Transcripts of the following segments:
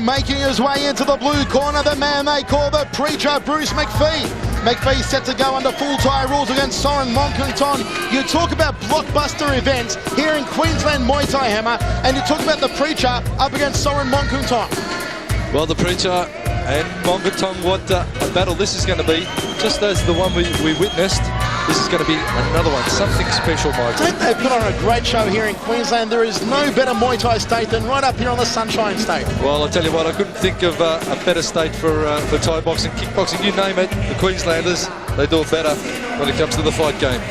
making his way into the blue corner, the man they call the Preacher, Bruce Macfie. Macfie set to go under full Thai rules against Soren Mongkongtong. You talk about blockbuster events here in Queensland Muay Thai, Hammer, and you talk about the Preacher up against Soren Mongkongtong. Well, the Preacher and Mongkongtong, what a battle this is going to be. Just as the one we witnessed, this is going to be another one. Something special, Michael. They put on a great show here in Queensland. There is no better Muay Thai state than right up here on the Sunshine State. Well, I'll tell you what, I couldn't think of a better state for Thai boxing, kickboxing, you name it. The Queenslanders, they do it better when it comes to the fight game.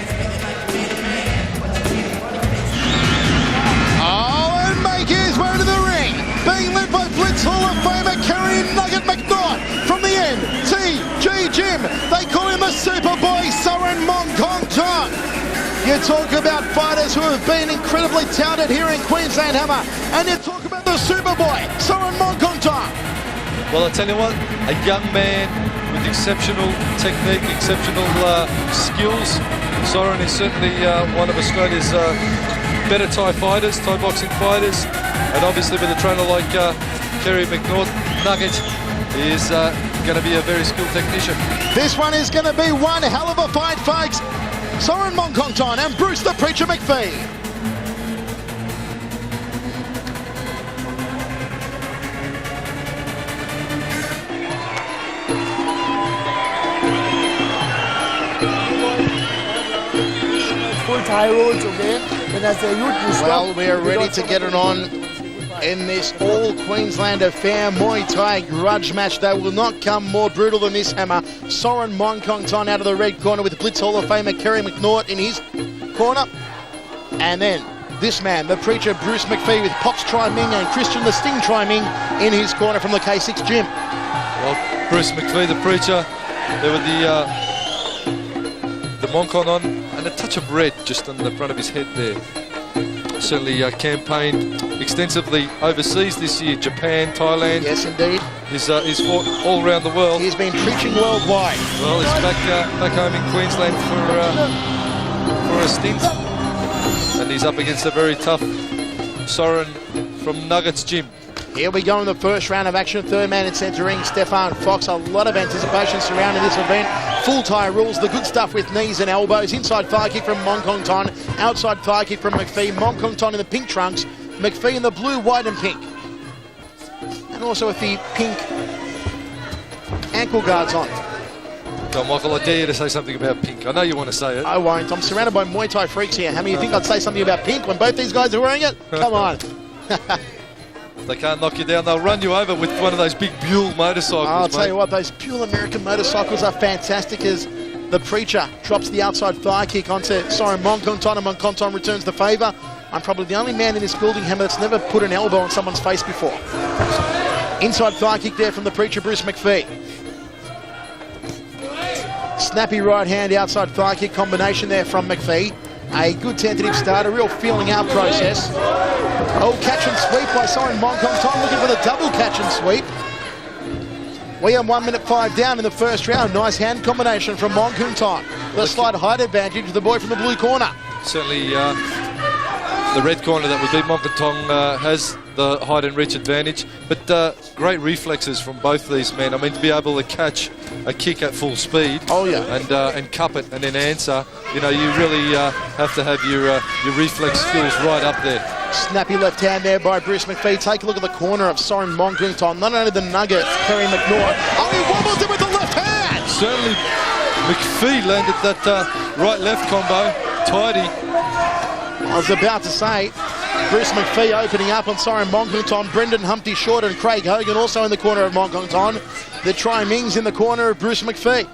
Oh, and make his way to the ring. Being led by Blitz Hall of Famer Kerry Nugget McNaught from the NTG Gym. They call him a Superboy, Soren Mongkongtong. You talk about fighters who have been incredibly touted here in Queensland, Hammer, and you talk about the Superboy, Soren Mongkongtong. Well, I tell you what, a young man with exceptional technique, exceptional skills. Soren is certainly one of Australia's better Thai fighters, Thai boxing fighters, and obviously with a trainer like Kerry McNaught, Nugget is going to be a very skilled technician. This one is going to be one hell of a fight, folks. Soren Mongkongtong and Bruce the Preacher Macfie. Full Thai rules, okay? When I say you stop. Well, we are ready to get it on in this all-Queensland affair Muay Thai grudge match. They will not come more brutal than this, Hammer. Soren Mongkongtong out of the red corner with Blitz Hall of Famer Kerry McNaught in his corner. And then this man, the Preacher, Bruce Macfie, with Pops Tri-Ming and Christian the Sting Tri-Ming in his corner from the K6 Gym. Well, Bruce Macfie, the Preacher, there with the Mongkong on, and a touch of red just on the front of his head there. Certainly campaigned extensively overseas this year, Japan, Thailand. Yes, indeed. He's fought all around the world. He's been preaching worldwide. Well, he's back home in Queensland for a stint, and he's up against a very tough Soren from Nuggets Gym. Here we go in the first round of action. Third man in centre ring, Stefan Fox. A lot of anticipation surrounding this event. Full Thai rules, the good stuff with knees and elbows. Inside thigh kick from Mongkongtong. Outside thigh kick from Macfie. Mongkongtong in the pink trunks. Macfie in the blue, white and pink. And also with the pink ankle guards on. Well, Michael, I dare you to say something about pink. I know you want to say it. I won't. I'm surrounded by Muay Thai freaks here. How many you think I'd say something about pink when both these guys are wearing it? Come on. They can't knock you down. They'll run you over with one of those big Buell motorcycles. I'll tell you what, those Buell American motorcycles are fantastic as the Preacher drops the outside thigh kick onto Soren Mongkongtong, and Mongkongtong returns the favour. I'm probably the only man in this building, Hammer, that's never put an elbow on someone's face before. Inside thigh kick there from the Preacher, Bruce Macfie. Snappy right hand, outside thigh kick combination there from Macfie. A good tentative start, a real feeling out process. Oh, catch and sweep by Soren Mongkongtong, looking for the double catch and sweep. We are 1 minute 5 down in the first round. Nice hand combination from Mongkongtong. The slight height advantage to the boy from the blue corner. Certainly the red corner that would be Mongkongtong has the height and reach advantage, but great reflexes from both these men. I mean, to be able to catch a kick at full speed, oh yeah, and cup it and then answer, you know, you really have to have your reflex skills right up there. Snappy left hand there by Bruce Macfie. Take a look at the corner of Soren Mongkongtong. Not only the nugget, Kerry McNaught. Oh, he wobbles it with the left hand! Certainly Macfie landed that right-left combo. Tidy. I was about to say, Bruce Macfie opening up on Soren Mongkongtong. Brendan Humpty Short and Craig Hogan also in the corner of Mongkongtong. The Tri-Mings in the corner of Bruce Macfie.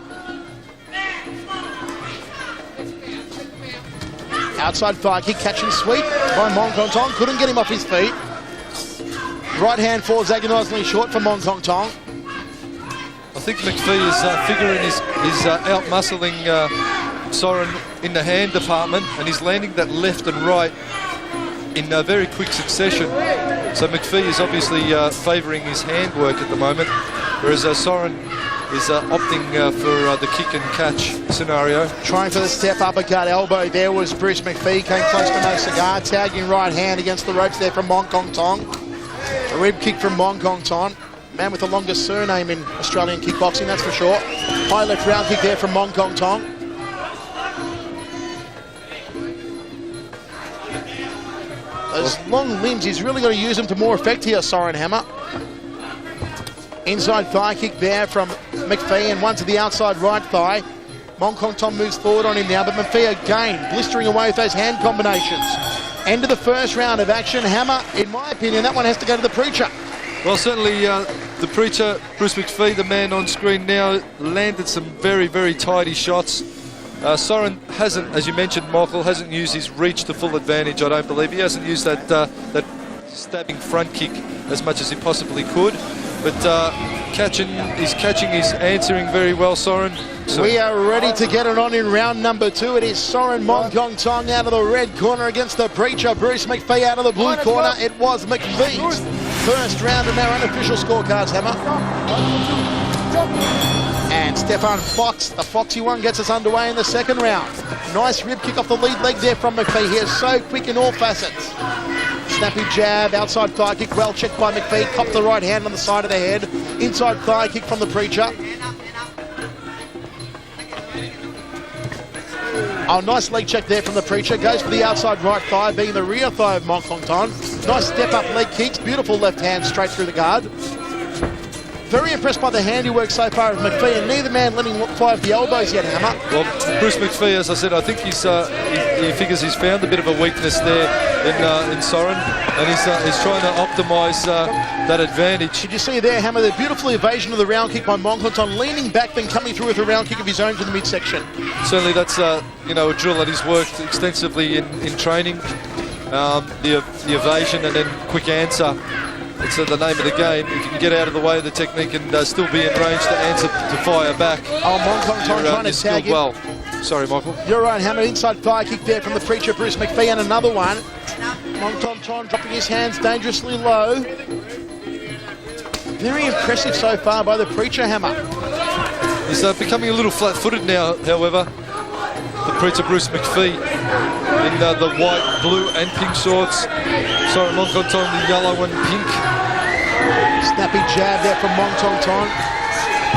Outside thigh kick, catch and sweep by Mongkongtong. Couldn't get him off his feet. Right hand falls agonisingly short for Mongkongtong. I think Macfie is figuring his out-muscling Soren in the hand department, and he's landing that left and right in a very quick succession. So Macfie is obviously favouring his handwork at the moment, whereas Soren is opting for the kick and catch scenario. Trying for the step uppercut elbow there was Bruce Macfie. Came close to no cigar. Tagging right hand against the ropes there from Mongkongtong. A rib kick from Mongkongtong. Man with the longest surname in Australian kickboxing, that's for sure. High left round kick there from Mongkongtong. Those long limbs, he's really got to use them to more effect here, Soren Hammer. Inside thigh kick there from Macfie, and one to the outside right thigh. Mongkongtong moves forward on him now, but Macfie again blistering away with those hand combinations. End of the first round of action. Hammer, in my opinion, that one has to go to the preacher. Well, certainly the preacher, Bruce Macfie, the man on screen now, landed some very, very tidy shots. Soren hasn't, as you mentioned, Michael, hasn't used his reach to full advantage, I don't believe. He hasn't used that stabbing front kick as much as he possibly could. But he's catching, he's answering very well, Soren. So we are ready to get it on in round number 2. It is Soren Mongkongtong out of the red corner against the preacher, Bruce Macfie out of the blue corner. It was Macfie's first round in our unofficial scorecards, Hammer. And Stefan Fox, the Foxy one, gets us underway in the second round. Nice rib kick off the lead leg there from Macfie. He is so quick in all facets. Snappy jab, outside thigh kick, well checked by Macfie. Copped the right hand on the side of the head. Inside thigh kick from the preacher. Oh, nice leg check there from the preacher. Goes for the outside right thigh, being the rear thigh of Mongkongtong. Nice step up leg kicks. Beautiful left hand straight through the guard. Very impressed by the handiwork so far of Macfie, and neither man letting fly with the elbows yet, Hammer. Well, Bruce Macfie, as I said, I think he figures he's found a bit of a weakness there in Soren, and he's trying to optimise that advantage. Did you see there, Hammer, the beautiful evasion of the round kick by Mongkongtong, leaning back, then coming through with a round kick of his own to the midsection? Certainly that's a drill that he's worked extensively in training, the evasion and then quick answer. It's the name of the game. If you can get out of the way of the technique and still be in range to answer, to fire back. Oh, Mongkongtong trying to tag him. Well. Sorry, Michael. You're right, Hammer. Inside thigh kick there from the preacher, Bruce Macfie, and another one. Mongkongtong dropping his hands dangerously low. Very impressive so far by the preacher, Hammer. He's becoming a little flat-footed now, however. The preacher, Bruce Macfie, in the white, blue and pink shorts. Soren Mongkongtong, the yellow and pink. Snappy jab there from Mongkongtong.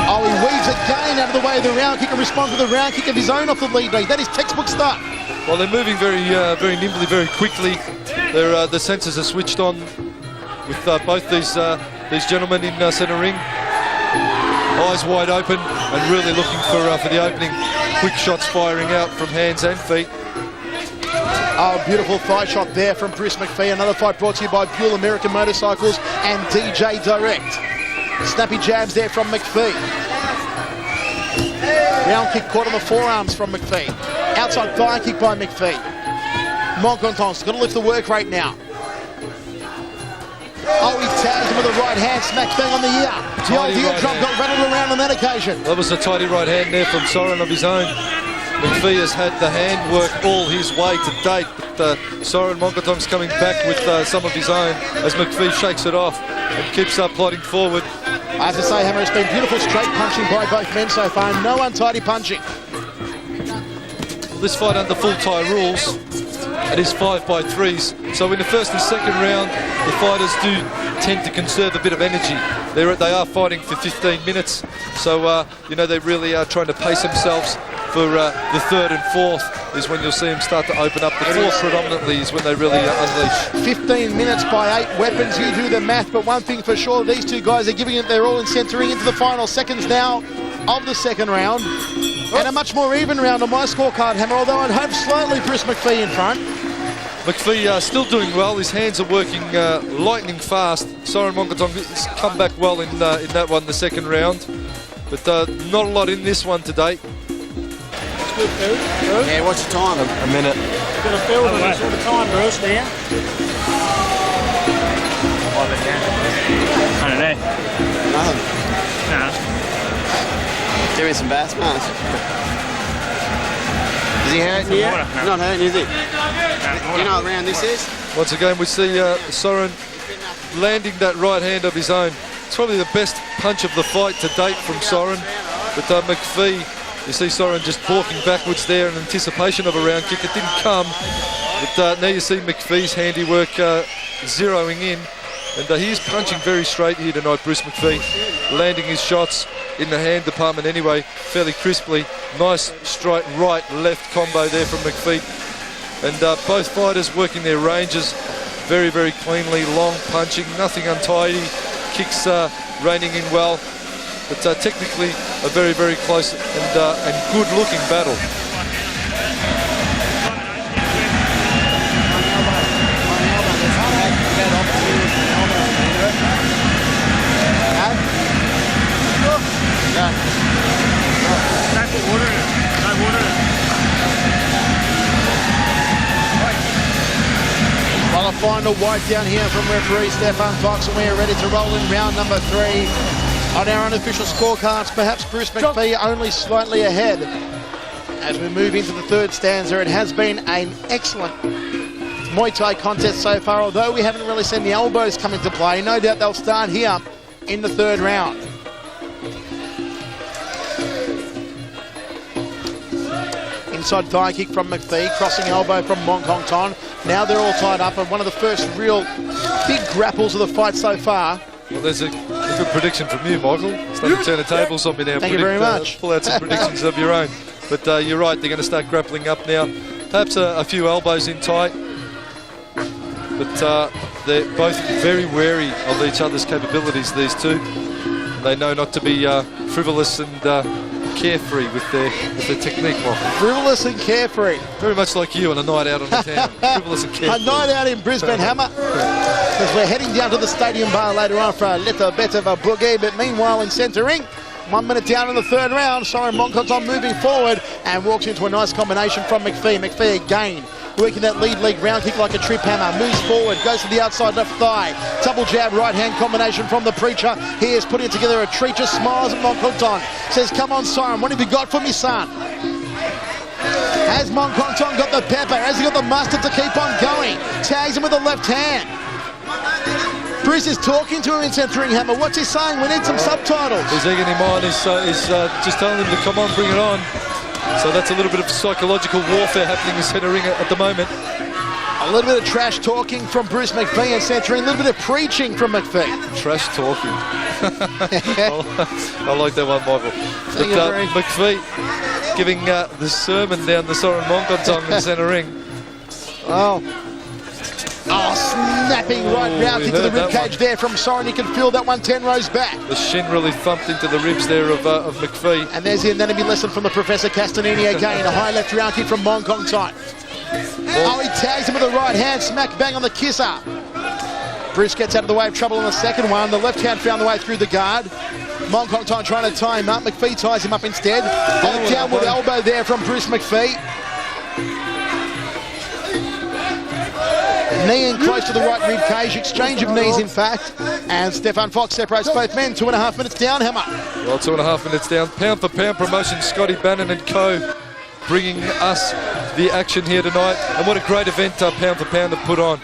Oh, he weaves again out of the way of the round kick and responds with a round kick of his own off the lead leg. That is textbook stuff. Well, they're moving very nimbly, very quickly. The sensors are switched on with both these gentlemen in centre ring. Eyes wide open and really looking for the opening. Quick shots firing out from hands and feet. Oh, beautiful thigh shot there from Bruce Macfie. Another fight brought to you by Buell American Motorcycles and DJ Direct. Snappy jabs there from Macfie. Round kick caught on the forearms from Macfie. Outside thigh kick by Macfie. Mongkongtong's got to lift the work rate now. Oh, he tags him with a right hand, smack bang on the ear. The old eardrum got rattled around on that occasion. That was a tidy right hand there from Soren of his own. Macfie has had the handwork all his way to date, but Soren Mongkongtong's coming back with some of his own as Macfie shakes it off and keeps plodding forward. As I say, Hammer, it's been beautiful straight punching by both men so far, no untidy punching. Well, this fight under full tie rules, it is 5-by-3s. So in the first and second round, the fighters do tend to conserve a bit of energy. They are fighting for 15 minutes, so they really are trying to pace themselves for the third and fourth is when you'll see them start to open up. The fourth predominantly is when they really unleash. 15 minutes by 8 weapons. You do the math, but one thing for sure, these two guys are giving it their all and centering into the final seconds now of the second round. And a much more even round on my scorecard, Hammer, although I'd hope slightly Bruce Macfie in front. Macfie still doing well. His hands are working lightning fast. Soren Mongkongtong has come back well in that one, the second round. But not a lot in this one to date. Good, Bruce. Yeah, what's the time? A minute. Got a feel for this all the time, Bruce, now. I don't know. Nothing. No. Give me some bass, man. Is he hurt? Yeah. Not hurt, is he? You know what round this is? Once again, we see Soren landing that right hand of his own. It's probably the best punch of the fight to date from Soren. But Macfie, you see Soren just walking backwards there in anticipation of a round kick. It didn't come. But now you see Macfie's handiwork zeroing in. And he is punching very straight here tonight, Bruce McPhee, landing his shots in the hand department anyway, fairly crisply. Nice straight right-left combo there from McPhee. And both fighters working their ranges very, very cleanly, long punching, nothing untidy, kicks reining in well. But technically a very, very close and good-looking battle. Well, a final wipe down here from referee Stefan Fox, and we are ready to roll in round number 3. On our unofficial scorecards, perhaps Bruce McPhee only slightly ahead. As we move into the third stanza, it has been an excellent Muay Thai contest so far, although we haven't really seen the elbows come into play. No doubt they'll start here in the third round. Inside thigh kick from McPhee, crossing elbow from Mongkongtong. Now they're all tied up, and one of the first real big grapples of the fight so far. Well, there's a good prediction from you, Michael. It's not to turn the tables on me now. Thank you very much. Pull out some predictions of your own. But you're right, they're going to start grappling up now. Perhaps a few elbows in tight. But they're both very wary of each other's capabilities, these two. They know not to be frivolous and carefrey with their technique, Michael. Frivolous and carefree. Very much like you on a night out on the town. Frivolous and carefree. A night out in Brisbane, Hammer. Because we're heading down to the stadium bar later on for a little bit of a boogie. But meanwhile in centre ring, 1 minute down in the third round, Soren Mongkongtong moving forward and walks into a nice combination from McPhee. McPhee again working that lead leg round kick like a trip hammer, moves forward, goes to the outside left thigh, double jab right hand combination from the preacher. He is putting together a treat, just smiles at Mongkongtong, says, come on Soren, what have you got for me, son? Has Mongkongtong got the pepper? Has he got the mustard to keep on going? Tags him with the left hand. Bruce is talking to him in centre ring, Hammer. What's he saying? We need some subtitles. He's egging him on. He's just telling him to come on, bring it on. So that's a little bit of psychological warfare happening in centre ring at the moment. A little bit of trash talking from Bruce McPhee in centre ring. A little bit of preaching from McPhee. Trash talking. I like that one, Michael. But McPhee giving the sermon down the Soren Mongkongtong in centre ring. Oh, snapping right round into the ribcage there from Soren. You can feel that one 10 rows back. The shin really thumped into the ribs there of McPhee. And there's the anatomy lesson from the Professor Castanini again. A high left round kick from Mongkongtong. Oh, he tags him with the right hand, smack bang on the kisser. Bruce gets out of the way of trouble on the second one. The left hand found the way through the guard. Mongkongtong trying to tie him up. McPhee ties him up instead. A downward elbow there from Bruce McPhee. Knee in close to the right rib cage, exchange of knees in fact, and Stefan Fox separates both men. 2.5 minutes down, Hammer. Well, 2.5 minutes down. Pound for pound promotion, Scotty Bannon and co. bringing us the action here tonight, and what a great event pound for pound to put on.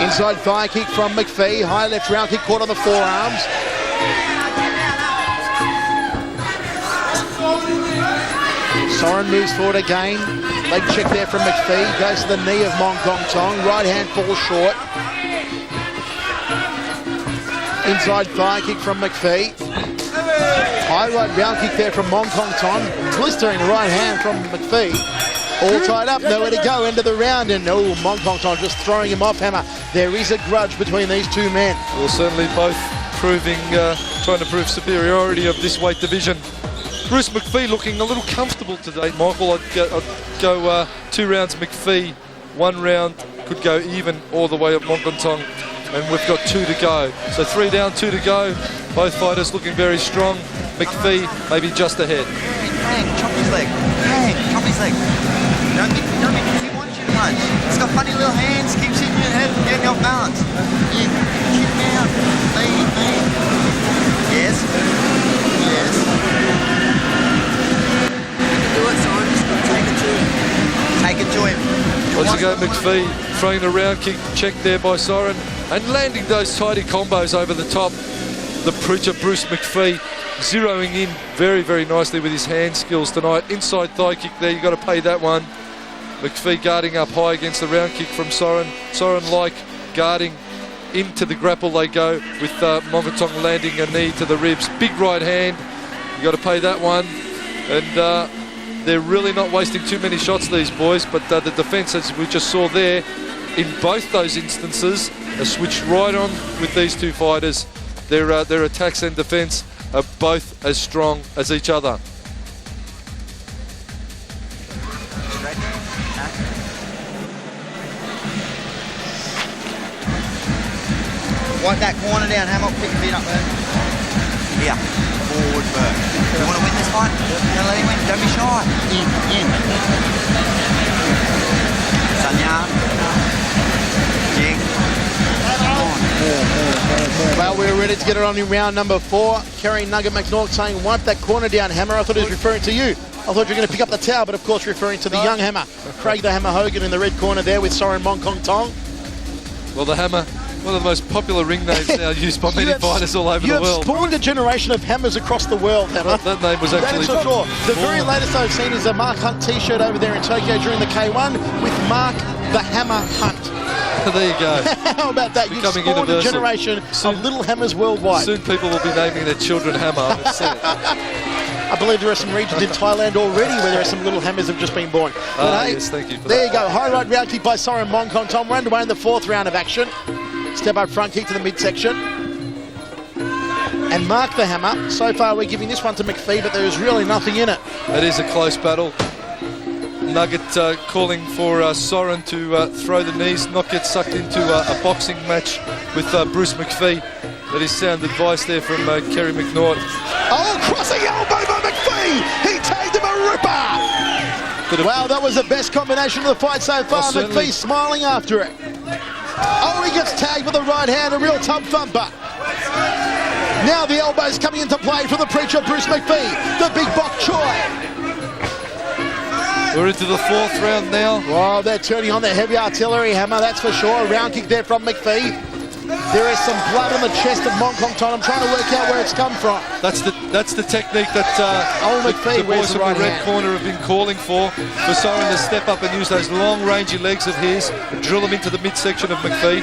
Inside thigh kick from McPhee, high left round kick caught on the forearms. Soren moves forward again. Leg check there from McPhee. Goes to the knee of Mongkongtong. Right hand falls short. Inside thigh kick from McPhee. High right round kick there from Mongkongtong. Blistering right hand from McPhee. All tied up, nowhere to go, end of the round. And Mongkongtong just throwing him off, Hammer. There is a grudge between these two men. Well, certainly both trying to prove superiority of this weight division. Bruce McPhee looking a little comfortable today, Michael. I'd go 2 rounds McPhee, 1 round could go even all the way at Mongkongtong, and we've got 2 to go. So 3 down, 2 to go. Both fighters looking very strong. McPhee maybe just ahead. Hank, chop his leg. Hank, chop his leg. Don't be, he wants you to punch. He's got funny little hands, keeps hitting your head and getting off balance. Yeah, shoot him out. Bang. Yes. Do it, Simon. Just take it to him. Take it to him. Once again, McPhee throwing a round kick, checked there by Soren, and landing those tidy combos over the top. The preacher, Bruce McPhee, zeroing in very, very nicely with his hand skills tonight. Inside thigh kick there, you've got to pay that one. McPhee guarding up high against the round kick from Soren. Soren like guarding. Into the grapple they go with Mongkongtong landing a knee to the ribs. Big right hand. You got to pay that one. And they're really not wasting too many shots, these boys. But the defence, as we just saw there, in both those instances, has switched right on with these two fighters. Their attacks and defence are both as strong as each other. Wipe that corner down, Hammer, pick your feet up there. Here, forward bird. You want to win this fight? Don't let him win, don't be shy. In. Sanya. Jig. Well, we're ready to get it on in round number 4. Kerry Nugget McNaught saying, wipe that corner down, Hammer. I thought he was referring to you. I thought you were going to pick up the towel, but of course referring to the young Hammer. Craig the Hammer Hogan in the red corner there with Soren Mongkongtong. Well, the Hammer, one of the most popular ring names now used by many fighters all over the world. You have spawned a generation of Hammers across the world, Hammer. That name was actually... That is for sure. The very latest I've seen is a Mark Hunt t-shirt over there in Tokyo during the K1 with Mark the Hammer Hunt. There you go. How about that? You've spawned universal. A generation of little Hammers worldwide. Soon people will be naming their children Hammer. I believe there are some regions in Thailand already where there are some little Hammers have just been born. But hey, yes, thank you for there that. you go. High right round kick by Soren Mongkongtong. We're underway in the 4th round of action. Step up front kick to the midsection. And Mark the Hammer. So far we're giving this one to Macfie, but there is really nothing in it. It is a close battle. Nugget calling for Soren to throw the knees, not get sucked into a boxing match with Bruce Macfie. That is sound advice there from Kerry McNaught. Oh, crossing elbow by Macfie! He tagged him a ripper! Wow, that was the best combination of the fight so far. Oh, Macfie smiling after it. Oh, he gets tagged with the right hand, a real tub thumper. Now the elbows coming into play for the preacher, Bruce Macfie, the big bok choy. We're into the 4th round now. Wow, they're turning on the heavy artillery, Hammer, that's for sure. A round kick there from Macfie. There is some blood on the chest of Mongkongtong. I'm trying to work out where it's come from. That's the technique that Macfie, the boys from the red corner have been calling for Soren to step up and use those long rangy legs of his and drill them into the midsection of Macfie.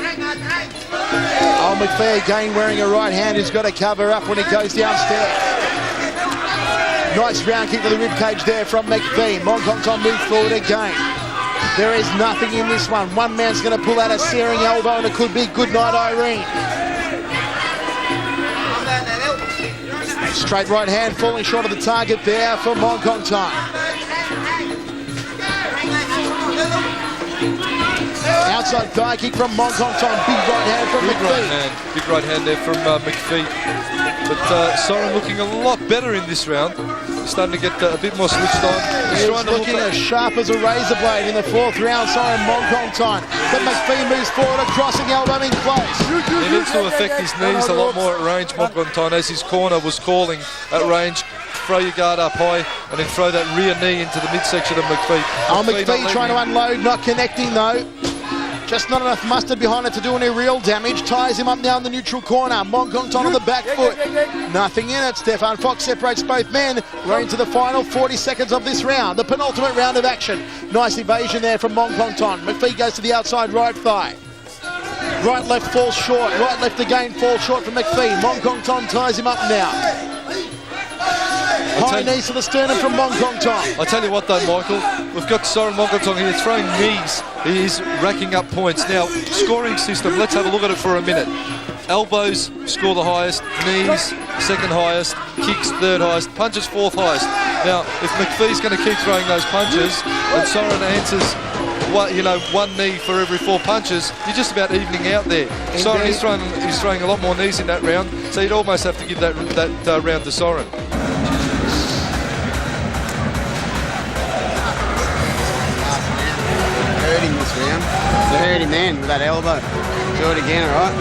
Oh, Macfie again wearing a right hand who's got to cover up when he goes downstairs. Nice round kick to the rib cage there from Macfie. Mongkongtong moves forward again. There is nothing in this one. One man's going to pull out a searing elbow and it could be good night, Irene. Straight right hand falling short of the target there for Mongkongtong. Outside thigh kick from Mongkongtong. Big right hand from Macfie. Big right hand there from Macfie. But Soren looking a lot better in this round. He's starting to get a bit more switched on. He's looking as sharp as a razor blade in the 4th round. Soren Mongkongtong. But Macfie moves forward, a crossing elbow in close. He needs to affect his knees a lot more at range, Mongkongtong, as his corner was calling at range. Throw your guard up high and then throw that rear knee into the midsection of Macfie. Oh, Macfie trying to unload, not connecting though. Just not enough mustard behind it to do any real damage. Ties him up now in the neutral corner. Mongkongtong on the back foot. Nothing in it. Stefan Fox separates both men. We're into the final 40 seconds of this round. The penultimate round of action. Nice evasion there from Mongkongtong. Macfie goes to the outside right thigh. Right left falls short. Right left again falls short from Macfie. Mongkongtong ties him up now. High knees to the sternum from Mongkongtong. I tell you what though, Michael, we've got Soren Mongkongtong here throwing knees. He is racking up points. Now, scoring system, let's have a look at it for a minute. Elbows score the highest, knees second highest, kicks third highest, punches 4th highest. Now, if Macfie's going to keep throwing those punches and Soren answers one knee for every 4 punches, you're just about evening out there. Soren is throwing a lot more knees in that round, so you'd almost have to give that round to Soren. Hurting this round. You hurt him then with that elbow. Do it again, alright?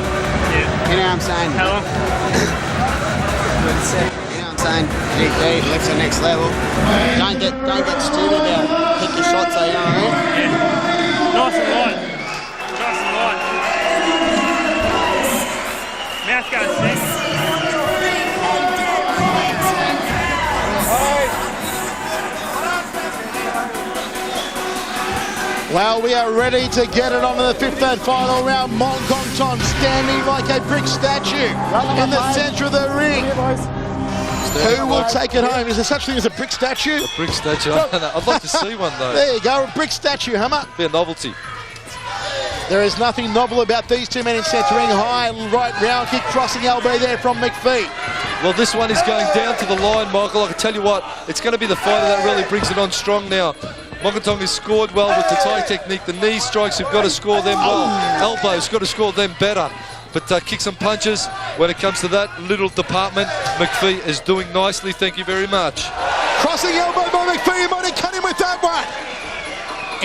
Yeah. You know what I'm saying? How long? You know what I'm saying? GP, lifts the next level. Don't get stupid about pick your shots though, you know what I mean? Yeah. Nice and light. Nice and light. Mouth goes thick. Well, we are ready to get it on to the fifth and final round. Mongkongtong standing like a brick statue in the centre of the ring. Who will take it home? Is there such thing as a brick statue? A brick statue? I don't know. I'd like to see one though. There you go, a brick statue, Hammer. Be a novelty. There is nothing novel about these two men in centering. High right round kick, crossing elbow there from Macfie. Well, this one is going down to the line, Michael. I can tell you what, it's going to be the fighter that really brings it on strong now. Mongkongtong has scored well with the Thai technique. The knee strikes, you've got to score them well. Elbows, got to score them better. But kicks and punches, when it comes to that little department, Macfie is doing nicely. Thank you very much. Crossing elbow by Macfie, he might have cut him with that one.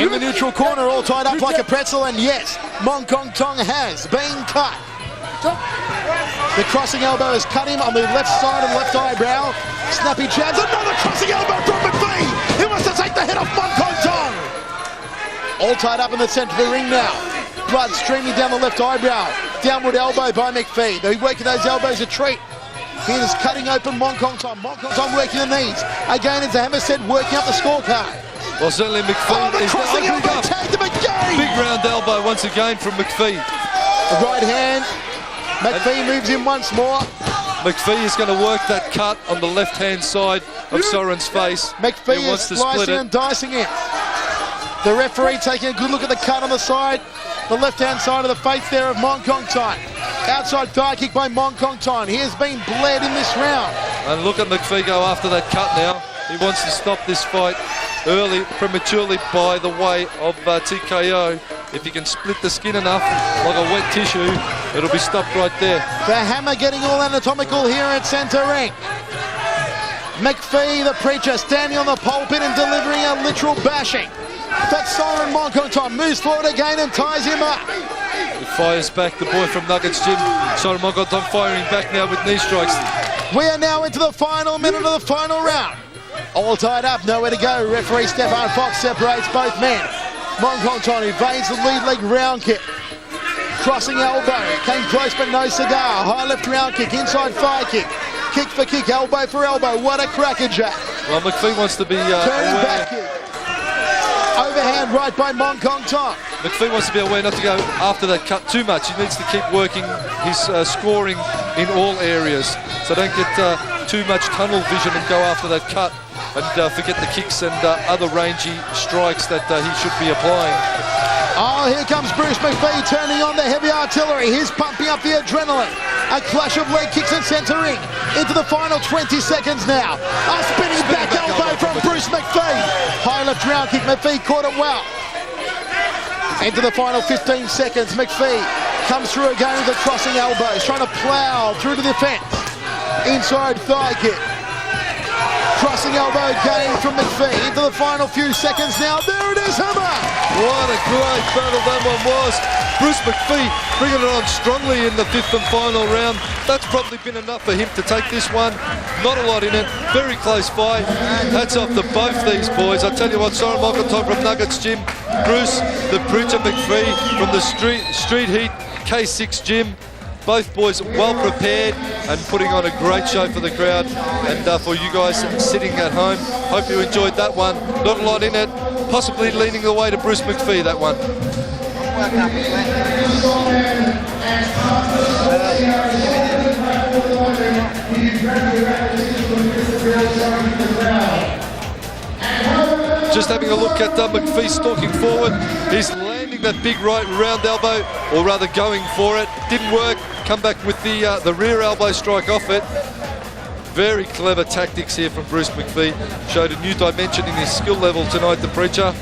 In the neutral corner, all tied up like a pretzel, and yes, Mongkongtong has been cut. The crossing elbow has cut him on the left side of the left eyebrow. Snappy jabs, another crossing elbow from Macfie. He wants to take the head off Mongkongtong. All tied up in the centre of the ring now. Blood streaming down the left eyebrow. Downward elbow by Macfie. They're working those elbows a treat. He is cutting open Mongkongtong. Mongkongtong working the knees. Again, as the Hammer said, working up the scorecard. Well, certainly Macfie is crossing elbow, tagged him again. Big round elbow once again from Macfie. The right hand. Macfie moves in once more. Macfie is going to work that cut on the left-hand side of Soren's face. Macfie is slicing and dicing it. The referee taking a good look at the cut on the side. The left-hand side of the face there of Mongkongtong. Outside thigh kick by Mongkongtong. He has been bled in this round. And look at Macfie go after that cut now. He wants to stop this fight early, prematurely, by the way of TKO. If he can split the skin enough, like a wet tissue, it'll be stopped right there. The Hammer getting all anatomical here at centre ring. Macfie, the preacher, standing on the pulpit and delivering a literal bashing. But Soren Mongkongtong moves forward again and ties him up. He fires back, the boy from Nuggets Gym. Soren Mongkongtong firing back now with knee strikes. We are now into the final minute of the final round. All tied up, nowhere to go. Referee Stefan Fox separates both men. Mongkongtong evades the lead leg round kick. Crossing elbow, came close but no cigar. High left round kick, inside thigh kick. Kick for kick, elbow for elbow. What a crackerjack. Well, Macfie wants to be turning back kick. Overhand right by Mongkongtong. Macfie wants to be aware not to go after that cut too much. He needs to keep working his scoring in all areas. So don't get too much tunnel vision and go after that cut and forget the kicks and other rangy strikes that he should be applying. Oh, here comes Bruce Macfie turning on the heavy artillery. He's pumping up the adrenaline. A clash of leg kicks and centering into the final 20 seconds now. A spinning back elbow from Bruce Macfie. High left round kick, Macfie caught it well. Into the final 15 seconds, Macfie comes through again with a crossing elbow. He's trying to plough through to the fence. Inside thigh kick. Crossing elbow again from Macfie. Into the final few seconds now. There it is, Hammer! What a great battle that one was. Bruce Macfie bringing it on strongly in the fifth and final round. That's probably been enough for him to take this one. Not a lot in it. Very close fight. Hats off to both these boys. I tell you what, Soren Mongkongtong from Nuggets Gym, Bruce the Preacher Macfie from the Street Heat K6 Gym. Both boys well prepared and putting on a great show for the crowd and for you guys sitting at home. Hope you enjoyed that one. Not a lot in it. Possibly leaning the way to Bruce Macfie, that one. Just having a look at Macfie stalking forward. He's landing that big right round elbow, or rather going for it. Didn't work. Come back with the rear elbow strike off it. Very clever tactics here from Bruce Macfie. Showed a new dimension in his skill level tonight, the Preacher,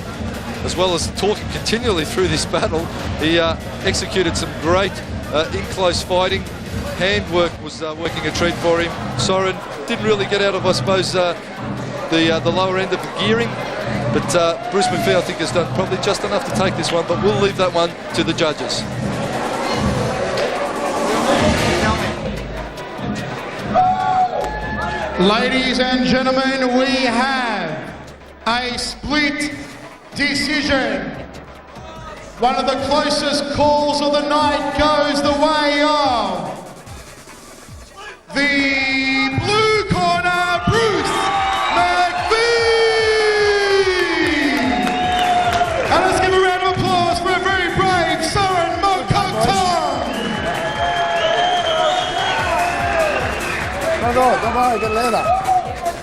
as well as talking continually through this battle. He executed some great in-close fighting. Handwork was working a treat for him. Soren didn't really get out of, I suppose, the lower end of the gearing. But Bruce Macfie, I think, has done probably just enough to take this one, but we'll leave that one to the judges. Ladies and gentlemen, we have a split decision. One of the closest calls of the night goes the way of the blue corner, Bruce Macfie. And let's give a round of no, don't worry, get later.